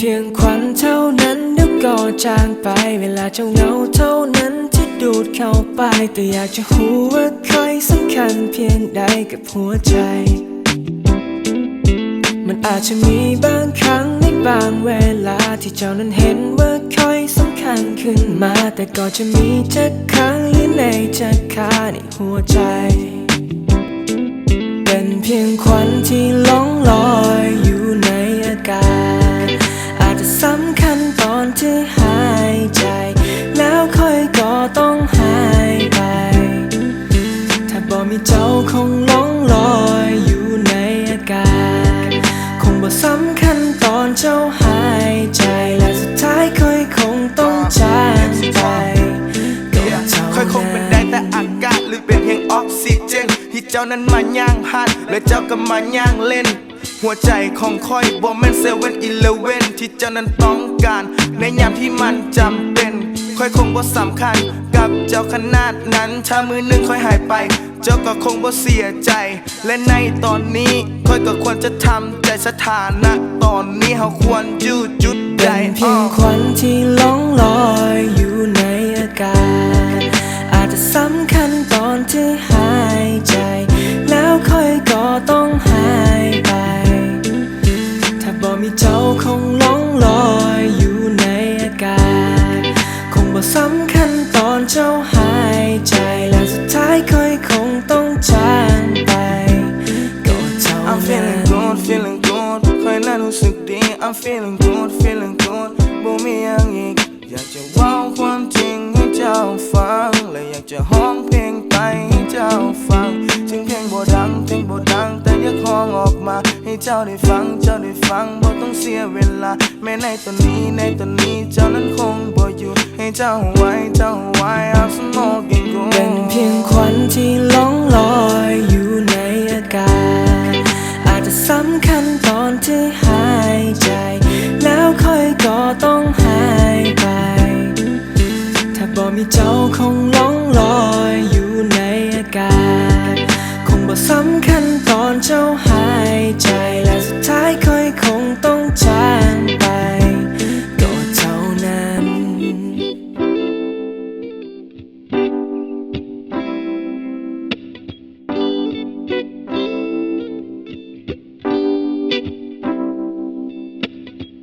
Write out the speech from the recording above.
พียงควันเท่านั้นเดี๋ยวก็จางไปเวลาเจ้าเหงาเท่านั้นที่ดูดเข้าไปแต่อยากจะรู้ว่าใครสำคัญเพียงใดกับหัวใจมันอาจจะมีบางครั้งในบางเวลาที่เจ้านั้นเห็นว่าใครสำคัญขึ้นมาแต่ก็จะมีจะค้างหรือในจะคาในหัวใจเป็นเพียงควันที่ล่องลอยอยู่ในอากาศอาจจะสำคัญตอนที่หายใจแล้วค่อยก็ต้องหายไปถ้าบ่มีเจ้าคงล่องลอยอยู่ในอากาศคงบ่สำคัญตอนเจ้าหายใจและสุดท้ายค่อยคงต้องจากไปค่อยคงเป็นได้แต่อากาศหรือเป็นเพียงออกซิเจนที่เจ้านั้นมาย่างหัดและเจ้าก็มาย่างเล่นหัวใจของค่อยบ่แม่น7-11ที่เจ้านั้นต้องการในยามที่มันจำเป็นค่อยคงบ่สำคัญกับเจ้าขนาดนั้นถ้ามือหนึ่งค่อยหายไปเจ้าก็คงบ่เสียใจและในตอนนี้ค่อยก็ควรจะทำใจสถานะตอนนี้เฮาควรอยู่จุดใดเป็นเพียงควันที่ล่องลอยอยู่ในอากาศอาจจะสำคัญตอนที่หายใจแล้วค่อยก็ต้องหายไปถ้าบ่มีเจ้าคงล่องลอยอยู่ในอากาศคงบ่สำคัญตอนเจ้าหายใจและสุดท้ายค่อยคงต้องจากไปก็เท่านั้น I'm feeling good feeling good ค่อยนั้นรู้สึกดี I'm feeling good feeling good บ่มีอย่างอีกอยากจะเว้าความจริงให้เจ้าฟังและอยากจะร้องเพลงไปให้เจ้าฟังถึงเพลงบ่ดังแต่อยากร้องออกมาให้เจ้าได้ฟังบ่ต้องเสียเวลาแม้ในตอนนี้เจ้านั้นคงบ่อยู่ให้เจ้าไว้ I'm smoking good เป็นเพียงควันที่ล่องลอยอยู่ในอากาศอาจจะสำคัญตอนที่หายใจแล้วค่อยก็ต้อง